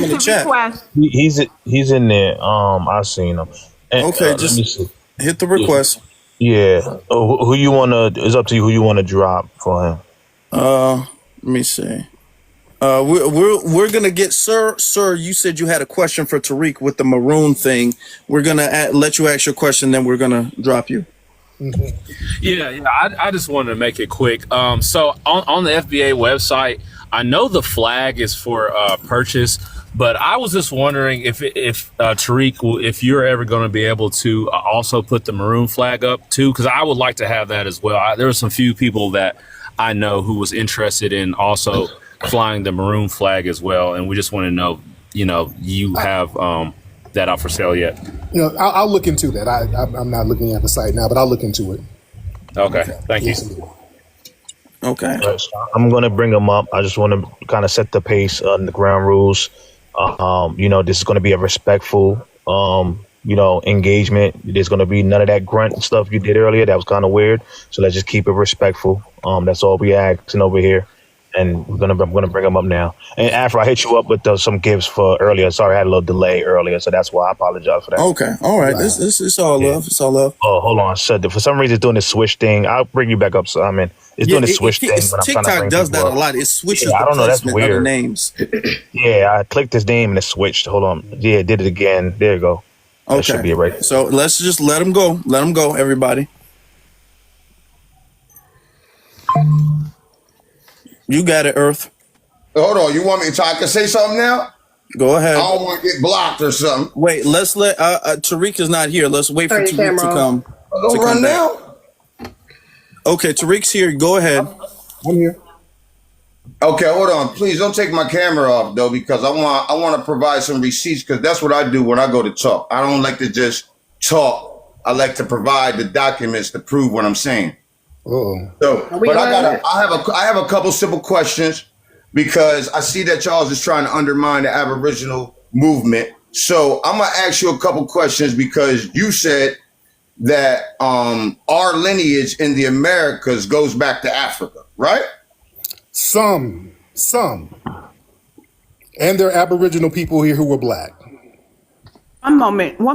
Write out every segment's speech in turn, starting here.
in the chat. He's in there. I seen him. And, Okay, let me just see. hit the request. Yeah. Who you wanna? It's up to you. Who you wanna drop for him? Let me see. We're gonna get sir. You said you had a question for Tariq with the maroon thing. We're gonna let you ask your question, then we're gonna drop you. Yeah. I just wanted to make it quick. So on the FBA website, I know the flag is for purchase, but I was just wondering if Tariq, if you're ever going to be able to also put the maroon flag up too, because I would like to have that as well. There were some few people that I know who was interested in also flying the maroon flag as well, and we just want to know, you have that out for sale yet? I'll look into that. I'm not looking at the site now, but I'll look into it. Okay, thank you. Okay. I'm gonna bring them up. I just want to kind of set the pace on the ground rules. This is gonna be a respectful, engagement. There's gonna be none of that grunt stuff you did earlier. That was kind of weird. So let's just keep it respectful. That's all we asking over here. And I'm gonna bring them up now. And Afro, I hit you up with some gifts for earlier. Sorry, I had a little delay earlier, so that's why I apologize for that. Okay, all right. This it's all love. It's all love. Oh, hold on. So for some reason, it's doing this switch thing. I'll bring you back up. So it's doing the switch thing. When I'm trying to TikTok bring does people that up. a lot. It switches. I don't know. That's weird. Other names. Yeah, I clicked his name and it switched. Hold on. Yeah, it did it again. There you go. Okay. That should be it right. So let's just let him go. Let him go, everybody. You got it, Earth. Hold on, you want me to I can say something now? Go ahead. I don't want to get blocked or something. Wait, let's let Tariq is not here. Let's wait for Tariq to come. Don't run now. Okay, Tariq's here. Go ahead. I'm here. Okay, hold on. Please don't take my camera off though, because I want to provide some receipts, because that's what I do when I go to talk. I don't like to just talk. I like to provide the documents to prove what I'm saying. Oh. So, but I have a couple simple questions, because I see that y'all is just trying to undermine the Aboriginal movement. So I'm gonna ask you a couple questions, because you said that our lineage in the Americas goes back to Africa, right? Some. And there are Aboriginal people here who were black. One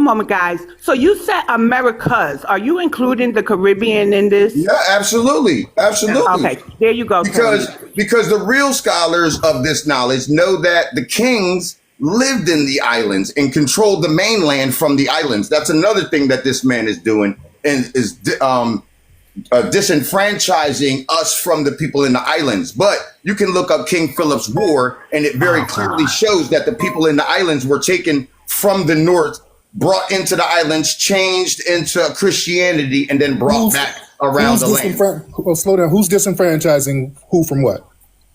moment, guys. So you said Americas. Are you including the Caribbean in this? Yeah, absolutely. Okay, there you go. Because the real scholars of this knowledge know that the kings lived in the islands and controlled the mainland from the islands. That's another thing that this man is doing, and is disenfranchising us from the people in the islands. But you can look up King Philip's War, and it very clearly shows that the people in the islands were taken from the north, brought into the islands, changed into Christianity, and then brought back around the land. Slow down. Who's disenfranchising who from what?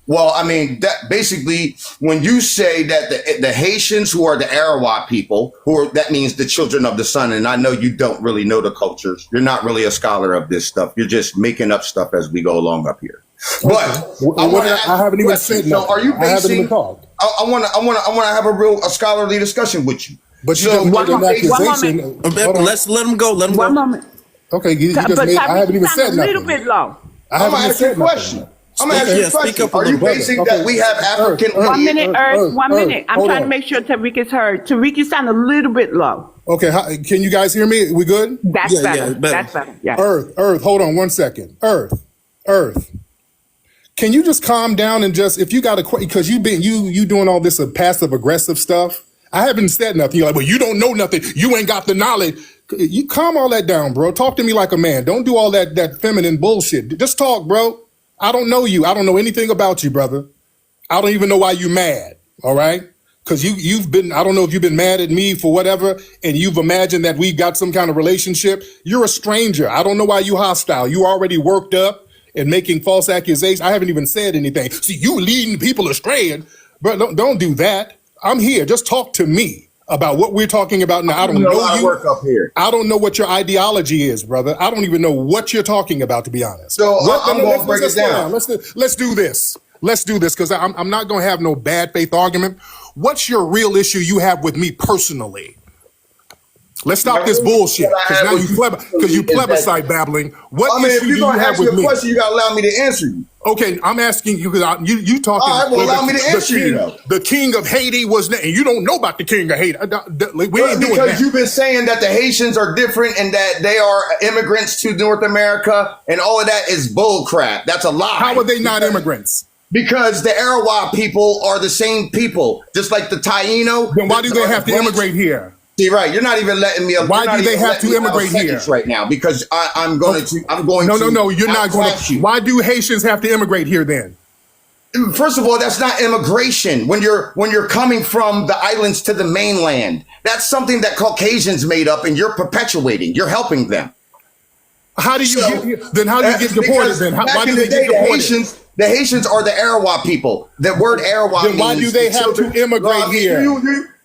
Well, I mean, that basically, when you say that the Haitians, who are the Arawat people, that means the children of the sun, and I know you don't really know the cultures. You're not really a scholar of this stuff. You're just making up stuff as we go along up here. But I haven't even said nothing. So are you I haven't even basing? talked. I want to have a scholarly discussion with you. But you just made an accusation. Let's let him go. Let him One go. moment. Okay, you just made. I haven't even said nothing. A little bit low. I haven't even said nothing. I'm going to ask you a question. Are you basing that we have African? 1 minute, Earth. 1 minute. I'm trying to on. make sure Tariq is heard. Tariq, you sound a little bit low. Okay, can you guys hear me? We good? That's better. better. That's better. Yeah. Earth, hold on 1 second. Earth. Can you just calm down and just, if you got a question, because you doing all this passive aggressive stuff. I haven't said nothing. You're like, well, you don't know nothing. You ain't got the knowledge. You calm all that down, bro. Talk to me like a man. Don't do all that feminine bullshit. Just talk, bro. I don't know you. I don't know anything about you, brother. I don't even know why you mad. All right. Because you've been, I don't know if you've been mad at me for whatever, and you've imagined that we've got some kind of relationship. You're a stranger. I don't know why you hostile. You already worked up and making false accusations. I haven't even said anything. See, you leading people astray. But don't do that. I'm here. Just talk to me about what we're talking about now. I don't know you. Work up here. I don't know what your ideology is, brother. I don't even know what you're talking about, to be honest. So I'm going to break it down. Let's do this. Let's do this, because I'm not going to have no bad faith argument. What's your real issue you have with me personally? Let's stop this bullshit. Because now you plebiscite babbling. What if issue you're do you gonna have ask me with a me? question, you gotta allow me to answer you. Okay, I'm asking you because you talking. All right, well, allow me to answer you, though. The king of Haiti was, and you don't know about the king of Haiti. We ain't doing Because that. you've been saying that the Haitians are different and that they are immigrants to North America, and all of that is bull crap. That's a lie. How are they not immigrants? Because the Arawa people are the same people, just like the Taino. Then why do they have to immigrate here? See, right, you're not even letting me. Why do they have to immigrate here right now? Because I'm going to. No, you're not going to. Why do Haitians have to immigrate here then? First of all, that's not immigration. When you're coming from the islands to the mainland, that's something that Caucasians made up, and you're perpetuating. You're helping them. How do you get deported then? Why do they get deported? The Haitians are the Arawa people. The word Arawa Then why do they have to immigrate here?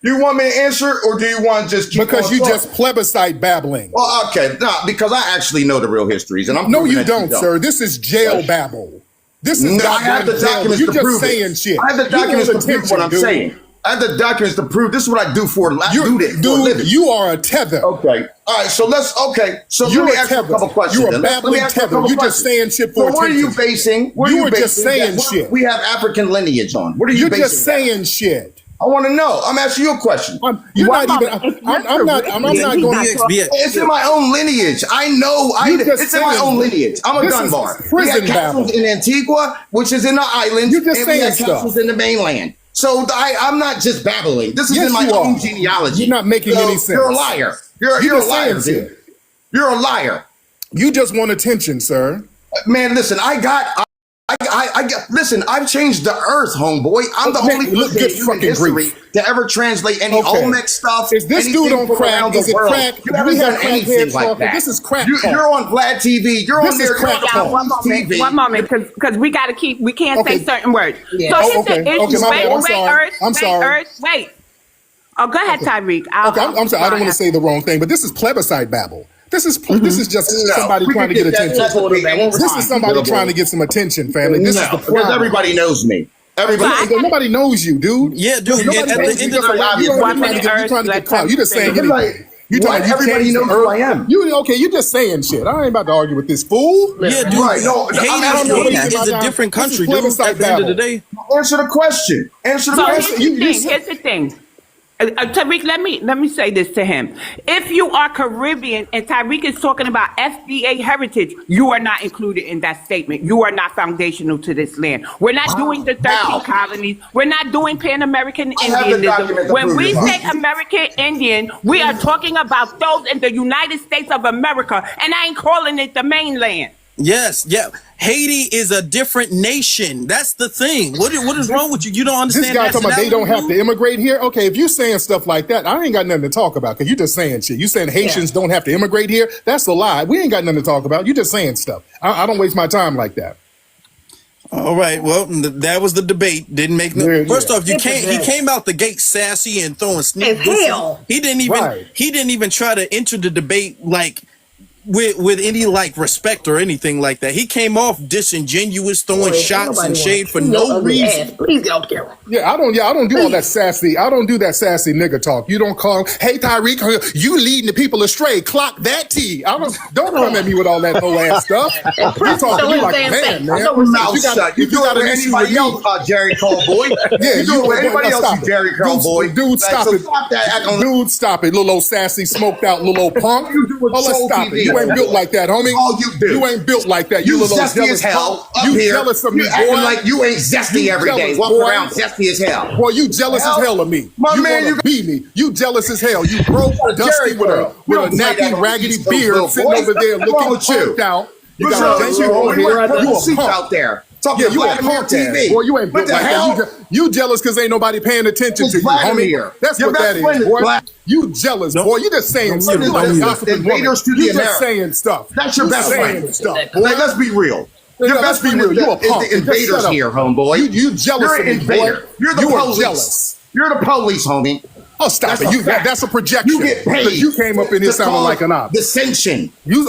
You want me to answer, or do you want to just keep because you talking? just plebiscite babbling. Well, okay, no, because I actually know the real histories, and I'm No, proving you that don't, sir. This is jail babble. This is I have the documents You're to just prove saying it. shit. I have the documents to prove what I'm saying. I have the documents to prove this is what I do for a living. Dude, you are a tether. Okay. All right. So You're let me a ask you a tether. couple questions. You're a then. Let me babbling ask you a tether. couple You're just saying questions. shit for So what are attention. you basing? You were just saying shit. We have African lineage on. What are you You're basing? just saying shit. I want to know. I'm asking you a question. You're not even. I'm not going to. It's in my own lineage. I know. It's in my own lineage. I'm a Dunbar. We had castles in Antigua, which is in the islands. You're just and we had saying castles stuff. in the mainland. So I'm not just babbling. This is Yes, in my you own are. genealogy. You're not making any sense. You're a liar. You're a liar, saying dude. You're a liar. You just want attention, sir. Man, listen, listen, I've changed the earth, homeboy. I'm the only person in human history to ever translate any Olmec stuff. Is this dude on crack? Is it crack? You haven't done anything like that. This is crack. You're on Vlad TV. You're on there. One moment, because we got to keep. We can't say certain words. Yeah. So I'm sorry. Wait. Oh, go ahead, Tariq. I'm sorry. I don't want to say the wrong thing, but this is plebiscite babble. This is just somebody trying to get attention. This is somebody trying to get some attention, family. This is the problem. Everybody knows me. Nobody knows you, dude. Yeah, dude. At the end of you're trying to get caught. You just saying anything. Everybody knows who I am. You just saying shit. I ain't about to argue with this fool. Yeah, dude. Right, no, Haiti is a different country, dude. At the end of the day. Answer the question. Answer the question. Here's the thing. Tariq, let me say this to him. If you are Caribbean and Tariq is talking about FBA heritage, you are not included in that statement. You are not foundational to this land. We're not doing the 13 colonies. We're not doing Pan-American Indianism. When we say American Indian, we are talking about those in the United States of America, and I ain't calling it the mainland. Yes, yeah. Haiti is a different nation. That's the thing. What is wrong with you? You don't understand. This guy talking about they don't have to immigrate here. Okay, if you saying stuff like that, I ain't got nothing to talk about because you just saying shit. You saying Haitians don't have to immigrate here? That's a lie. We ain't got nothing to talk about. You just saying stuff. I don't waste my time like that. All right. Well, that was the debate. Didn't make no. First off, he came out the gate sassy and throwing sneak. He didn't even try to enter the debate like with any like respect or anything like that. He came off disingenuous, throwing shots and shade for no reason. Please get off camera. Yeah, I don't do all that sassy. I don't do that sassy nigga talk. You don't call, hey Tariq, you leading the people astray. Clock that T. Don't come at me with all that whole ass stuff. You talking to me like a man. Mouth shut. You do it with anybody else, Jerry Callboy. Yeah, you do it with anybody else, Jerry Callboy. Dude, stop it. Dude, stop it. Little old sassy, smoked out little old punk. Let's stop it. You ain't built like that, homie. Oh, you do. You ain't built like that. You little zesty as hell. You jealous of me, boy. Like you ain't zesty every day. Walking around zesty as hell. Boy, you jealous as hell of me. My man, you beat me. You jealous as hell. You broke, dusty with a nappy, raggedy beard, sitting over there looking punked out. You got a seats out there. Yeah, you a punk TV. Boy, you ain't built like that. You jealous because ain't nobody paying attention to you, homie. That's what that is, boy. You jealous, boy. You just saying stuff. You like gossiping woman. You just saying stuff. That's your best friend. Like, let's be real. Your best friend is the invaders here, homeboy. You jealous of me, boy. You're the police. You're the police, homie. Oh, stop it. That's a projection. You get paid. You came up in here sounding like an op. Dissension. You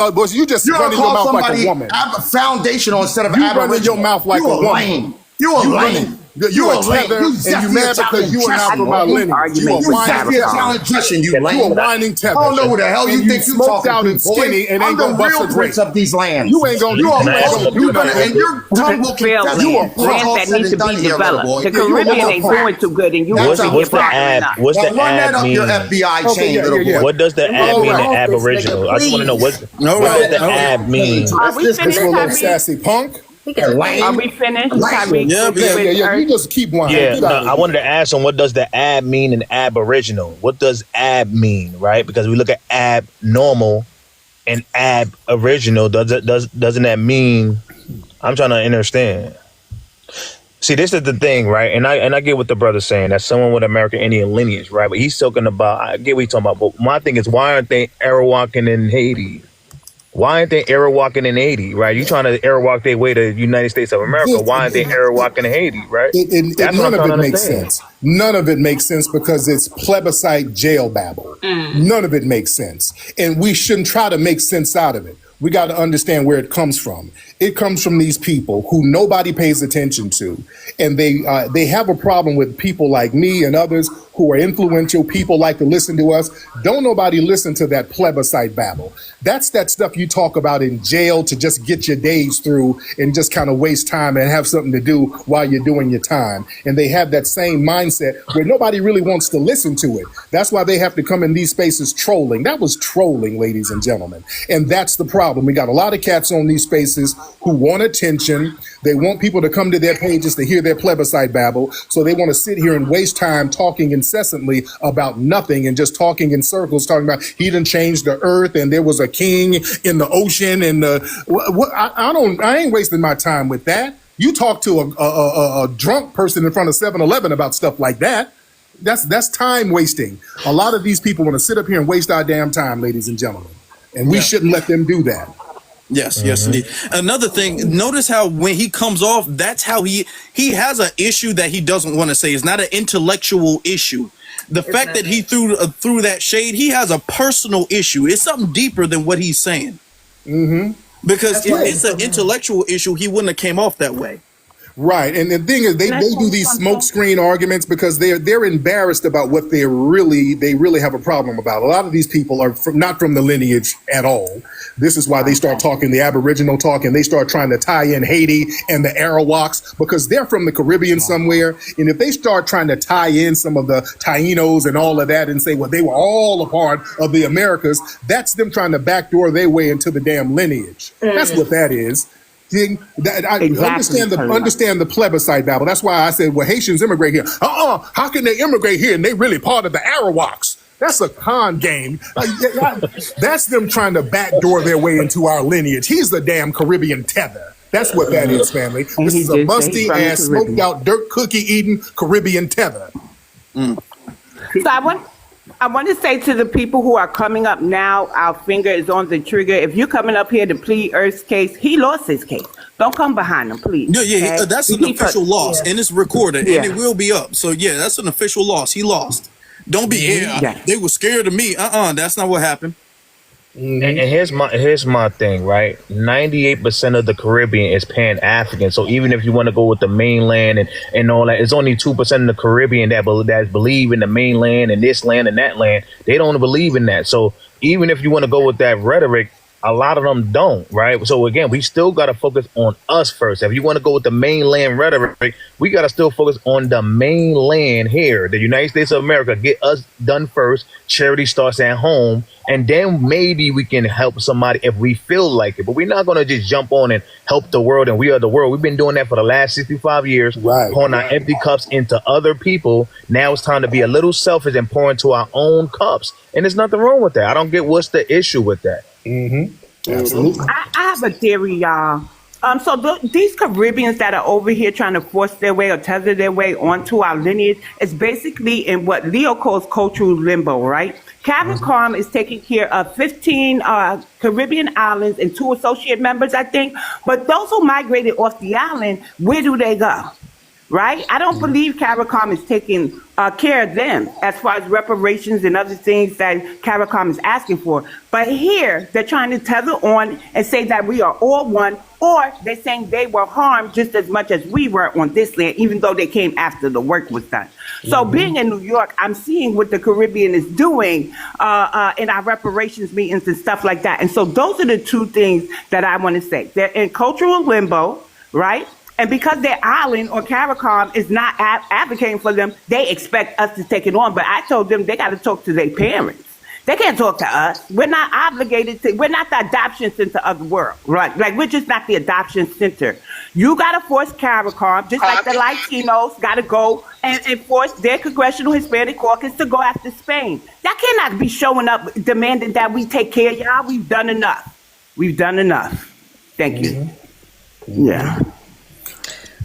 just running your mouth like a woman. Have a foundational instead of you running your mouth like a woman. You a lame. You a tether, and you mad because you are not from our lineage. You a whining dressing, you You a lame. whining tether. I don't know who the hell you think you smoked talking out to, and skinny boy. and I'm ain't the gonna bust real a grape. prince of these lands. You ain't gonna You are do nothing. and your tongue will Failed confess. land, You lands all that said need to and done be here, little developed. boy. The Yeah, you a Caribbean ain't motherfucker. doing too good, and you That's over a here fact. bothering us. What's the Now run that ab up your mean? FBI Okay, chain, yeah, little yeah, yeah. boy. What does the ab All mean in right. Aboriginal? I just want to know what All what does right. the All right. ab mean? Are we This finished, little Tariq? sassy punk. Lame. Are we finished, Lame. Tariq? Yeah, with- yeah, with Yeah. You Earth? just keep whining. Yeah, Get no, out of I here. wanted to ask him what does the ab mean in Aboriginal? What does ab mean, right? Because we look at abnormal and aboriginal. Doesn't that mean? I'm trying to understand. See, this is the thing, right? And I get what the brother's saying. That's someone with American Indian lineage, right? But he's talking about. I get what he's talking about. But my thing is, why aren't they Arawakan in Haiti? Why aren't they Arawakan in Haiti, right? You trying to Arawak their way to the United States of America. Why aren't they Arawakan in Haiti, right? That's what I'm None of trying it to makes understand. sense. None of it makes sense because it's plebiscite jail babble. None of it makes sense. And we shouldn't try to make sense out of it. We got to understand where it comes from. It comes from these people who nobody pays attention to, and they have a problem with people like me and others who are influential. People like to listen to us. Don't nobody listen to that plebiscite babble. That's that stuff you talk about in jail to just get your days through and just kind of waste time and have something to do while you're doing your time. And they have that same mindset where nobody really wants to listen to it. That's why they have to come in these spaces trolling. That was trolling, ladies and gentlemen. And that's the problem. We got a lot of cats on these spaces who want attention. They want people to come to their pages to hear their plebiscite babble. So they want to sit here and waste time talking incessantly about nothing and just talking in circles, talking about he done changed the earth and there was a king in the ocean and I ain't wasting my time with that. You talk to a drunk person in front of 7-Eleven about stuff like that. That's time wasting. A lot of these people want to sit up here and waste our damn time, ladies and gentlemen. And we shouldn't let them do that. Yes, yes, indeed. Another thing, notice how when he comes off, that's how he has an issue that he doesn't want to say. It's not an intellectual issue. The fact that he threw that shade, he has a personal issue. It's something deeper than what he's saying. Because if it's an intellectual issue, he wouldn't have came off that way. Right, and the thing is, they do these smokescreen arguments because they're embarrassed about what they really have a problem about. A lot of these people are not from the lineage at all. This is why they start talking the Aboriginal talk, and they start trying to tie in Haiti and the Arawaks because they're from the Caribbean somewhere. And if they start trying to tie in some of the Tainos and all of that and say, well, they were all a part of the Americas, that's them trying to backdoor their way into the damn lineage. That's what that is. Understand the plebiscite babble. That's why I said, well, Haitians immigrate here. How can they immigrate here and they really part of the Arawaks? That's a con game. That's them trying to backdoor their way into our lineage. He's the damn Caribbean tether. That's what that is, family. This is a musty ass, smoked out, dirt cookie eating Caribbean tether. So I want to say to the people who are coming up now, our finger is on the trigger. If you're coming up here to plead Earth's case, he lost his case. Don't come behind him, please. Yeah, okay? that's an official loss, and it's recorded, and it will be up. So yeah, that's an official loss. He lost. Don't be they were scared of me. That's not what happened. And here's my thing, right? 98% of the Caribbean is Pan-African. So even if you want to go with the mainland and all that, it's only 2% of the Caribbean that believe in the mainland and this land and that land. They don't believe in that. So even if you want to go with that rhetoric, a lot of them don't, right? So again, we still got to focus on us first. If you want to go with the mainland rhetoric, we got to still focus on the mainland here, the United States of America. Get us done first. Charity starts at home, and then maybe we can help somebody if we feel like it. But we're not going to just jump on and help the world, and we are the world. We've been doing that for the last 65 years, pouring our empty cups into other people. Now it's time to be a little selfish and pour into our own cups. And there's nothing wrong with that. I don't get what's the issue with that. Absolutely. I have a theory, y'all. So these Caribbeans that are over here trying to force their way or tether their way onto our lineage is basically in what Leo calls cultural limbo, right? CARICOM is taking care of 15 Caribbean islands and 2 associate members, I think. But those who migrated off the island, where do they go? right? I don't believe CARICOM is taking care of them as far as reparations and other things that CARICOM is asking for. But here, they're trying to tether on and say that we are all one, or they're saying they were harmed just as much as we were on this land, even though they came after the work was done. So being in New York, I'm seeing what the Caribbean is doing in our reparations meetings and stuff like that. And so those are the two things that I want to say. They're in cultural limbo, right? And because their island or CARICOM is not advocating for them, they expect us to take it on. But I told them they got to talk to their parents. They can't talk to us. We're not obligated to, we're not the adoption center of the world, right? Like, we're just not the adoption center. You got to force CARICOM, just like the Latinos got to go and force their Congressional Hispanic Caucus to go after Spain. That cannot be showing up demanding that we take care of y'all. We've done enough. We've done enough. Thank you. Yeah.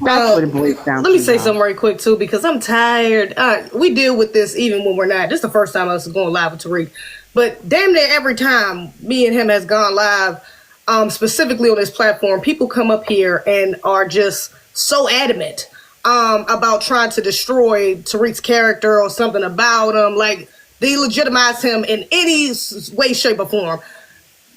That's what it boils down Let me to, say y'all. something right quick too, because I'm tired. We deal with this even when we're not. This is the first time I was going live with Tariq, but damn near every time me and him has gone live, specifically on this platform, people come up here and are just so adamant about trying to destroy Tariq's character or something about him, like they legitimize him in any way, shape, or form.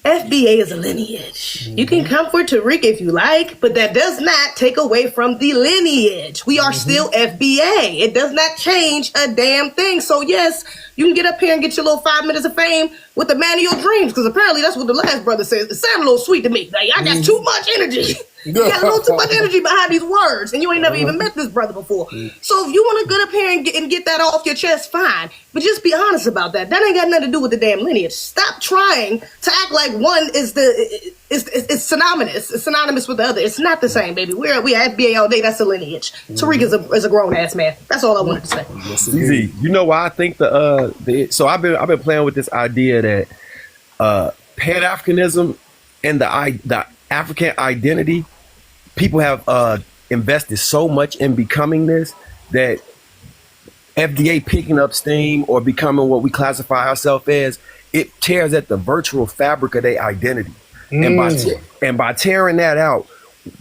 FBA is a lineage. You can come for Tariq if you like, but that does not take away from the lineage. We are still FBA. It does not change a damn thing. So yes, you can get up here and get your little 5 minutes of fame with the man of your dreams, because apparently that's what the last brother says. It sounds a little sweet to me. Like, I got too much energy. You got a little too much energy behind these words, and you ain't never even met this brother before. So if you want to get up here and get that off your chest, fine. But just be honest about that. That ain't got nothing to do with the damn lineage. Stop trying to act like one is it's synonymous. It's synonymous with the other. It's not the same, baby. We are FBA all day. That's a lineage. Tariq is a grown ass man. That's all I wanted to say. CZ, you know why I think so I've been playing with this idea that Pan-Africanism and the African identity, people have invested so much in becoming this that FDA picking up steam or becoming what we classify ourselves as, it tears at the virtual fabric of their identity. And by tearing that out,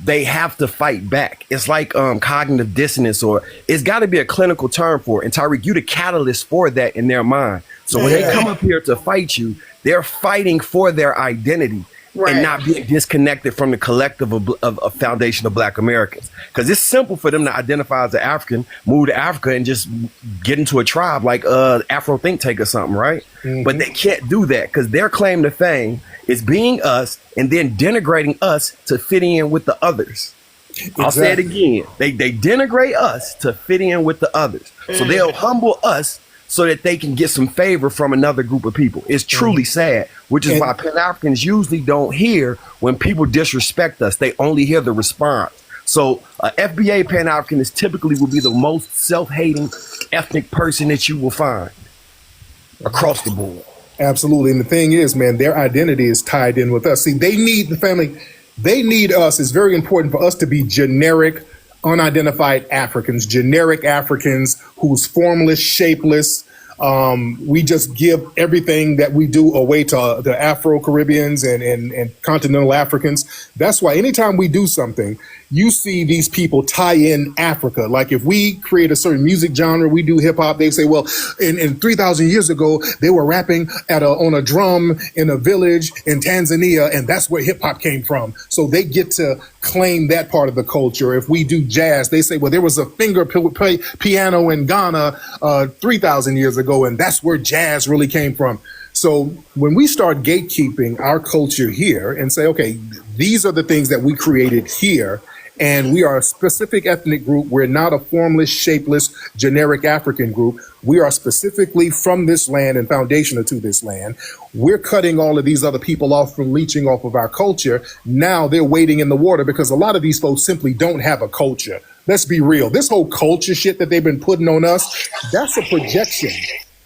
they have to fight back. It's like cognitive dissonance, or it's got to be a clinical term for it. And Tariq, you the catalyst for that in their mind. So when they come up here to fight you, they're fighting for their identity. Right. And not being disconnected from the collective of foundation of Black Americans. Because it's simple for them to identify as an African, move to Africa, and just get into a tribe like Afro Think Tank or something, right? But they can't do that because their claim to fame is being us and then denigrating us to fit in with the others. I'll say it again. They denigrate us to fit in with the others. So they'll humble us so that they can get some favor from another group of people. It's truly sad, which is why Pan-Africans usually don't hear when people disrespect us. They only hear the response. So FBA Pan-Africanist typically will be the most self-hating ethnic person that you will find across the board. Absolutely. And the thing is, man, their identity is tied in with us. See, they need the family. They need us. It's very important for us to be generic, unidentified Africans, generic Africans who's formless, shapeless. We just give everything that we do away to the Afro-Caribbeans and continental Africans. That's why anytime we do something, you see these people tie in Africa. Like if we create a certain music genre, we do hip hop, they say, well, in 3,000 years ago, they were rapping on a drum in a village in Tanzania, and that's where hip hop came from. So they get to claim that part of the culture. If we do jazz, they say, well, there was a finger piano in Ghana 3,000 years ago, and that's where jazz really came from. So when we start gatekeeping our culture here and say, okay, these are the things that we created here, and we are a specific ethnic group. We're not a formless, shapeless, generic African group. We are specifically from this land and foundational to this land. We're cutting all of these other people off from leeching off of our culture. Now they're wading in the water because a lot of these folks simply don't have a culture. Let's be real. This whole culture shit that they've been putting on us, that's a projection.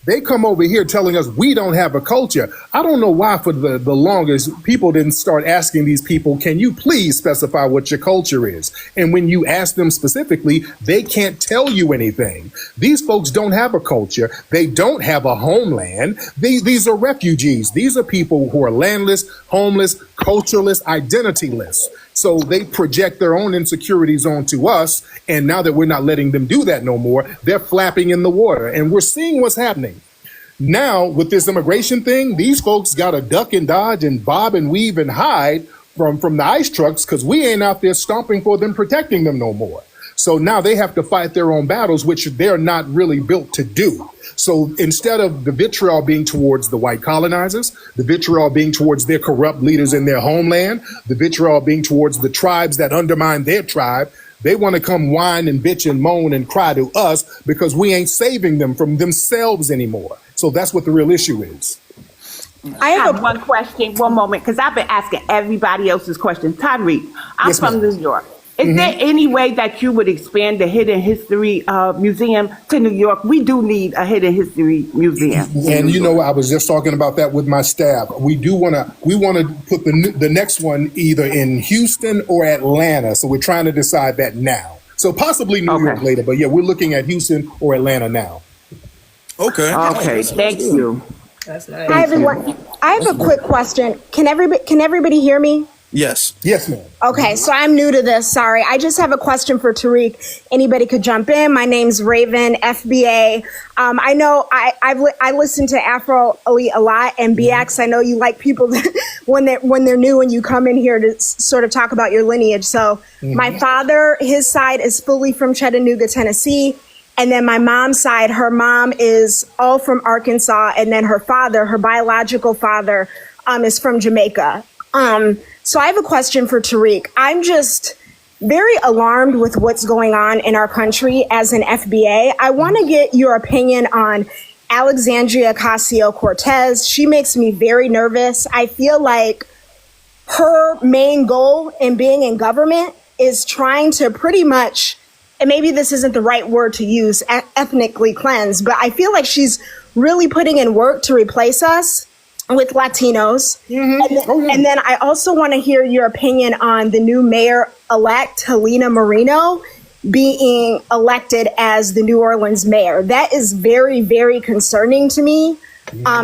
They come over here telling us we don't have a culture. I don't know why for the longest people didn't start asking these people, can you please specify what your culture is? And when you ask them specifically, they can't tell you anything. These folks don't have a culture. They don't have a homeland. These are refugees. These are people who are landless, homeless, cultureless, identityless. So they project their own insecurities onto us. And now that we're not letting them do that no more, they're flapping in the water. And we're seeing what's happening. Now, with this immigration thing, these folks got to duck and dodge and bob and weave and hide from the ICE trucks because we ain't out there stomping for them, protecting them no more. So now they have to fight their own battles, which they're not really built to do. So instead of the vitriol being towards the white colonizers, the vitriol being towards their corrupt leaders in their homeland, the vitriol being towards the tribes that undermine their tribe, they want to come whine and bitch and moan and cry to us because we ain't saving them from themselves anymore. So that's what the real issue is. I have one question, one moment, because I've been asking everybody else's questions. Tariq, I'm Yes, from ma'am. New York. Is there any way that you would expand the Hidden History Museum to New York? We do need a Hidden History Museum. And you know, I was just talking about that with my staff. We want to put the next one either in Houston or Atlanta. So we're trying to decide that now. So possibly New York later, but yeah, we're looking at Houston or Atlanta now. Okay. Okay, thank you. That's nice. Hi everyone. I have a quick question. Can everybody hear me? Yes. Yes, ma'am. Okay, so I'm new to this. Sorry. I just have a question for Tariq. Anybody could jump in. My name's Raven, FBA. I know I listen to Afro Elite a lot and BX. I know you like people that, when they're new and you come in here to sort of talk about your lineage. So my father, his side is fully from Chattanooga, Tennessee. And then my mom's side, her mom is all from Arkansas. And then her father, her biological father, is from Jamaica. So I have a question for Tariq. I'm just very alarmed with what's going on in our country as an FBA. I want to get your opinion on Alexandria Ocasio-Cortez. She makes me very nervous. I feel like her main goal in being in government is trying to pretty much, and maybe this isn't the right word to use, ethnically cleanse, but I feel like she's really putting in work to replace us with Latinos. And then I also want to hear your opinion on the new mayor-elect, Helena Moreno, being elected as the New Orleans mayor. That is very, very concerning to me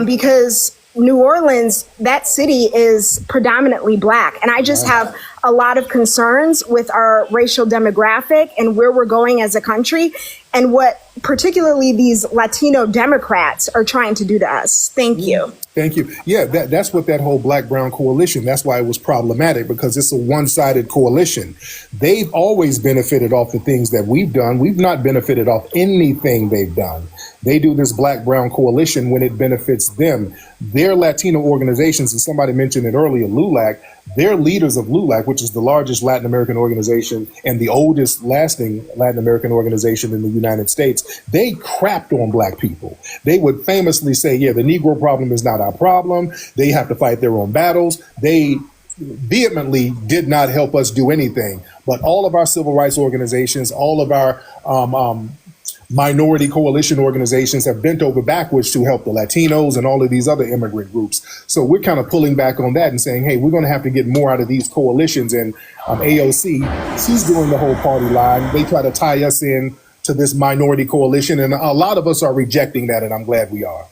because New Orleans, that city is predominantly Black. And I just have a lot of concerns with our racial demographic and where we're going as a country and what particularly these Latino Democrats are trying to do to us. Thank you. Thank you. Yeah, that's what that whole Black-Brown coalition, that's why it was problematic, because it's a one-sided coalition. They've always benefited off the things that we've done. We've not benefited off anything they've done. They do this Black-Brown coalition when it benefits them. Their Latino organizations, and somebody mentioned it earlier, LULAC, they're leaders of LULAC, which is the largest Latin American organization and the oldest lasting Latin American organization in the United States. They crapped on Black people. They would famously say, yeah, the Negro problem is not our problem. They have to fight their own battles. They vehemently did not help us do anything. But all of our civil rights organizations, all of our minority coalition organizations have bent over backwards to help the Latinos and all of these other immigrant groups. So we're kind of pulling back on that and saying, hey, we're going to have to get more out of these coalitions. And AOC, she's doing the whole party line. They try to tie us in to this minority coalition. And a lot of us are rejecting that, and I'm glad we are.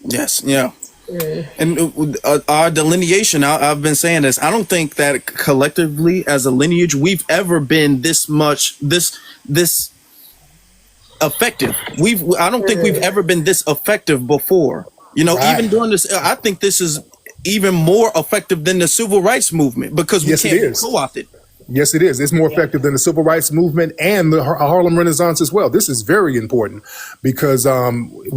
Yes. Yeah. And our delineation, I've been saying this, I don't think that collectively as a lineage, we've ever been this effective. I don't think we've ever been this effective before. You know, even doing this, I think this is even more effective than the civil rights movement because we can't be co-opted. Yes, it is. It's more effective than the civil rights movement and the Harlem Renaissance as well. This is very important because we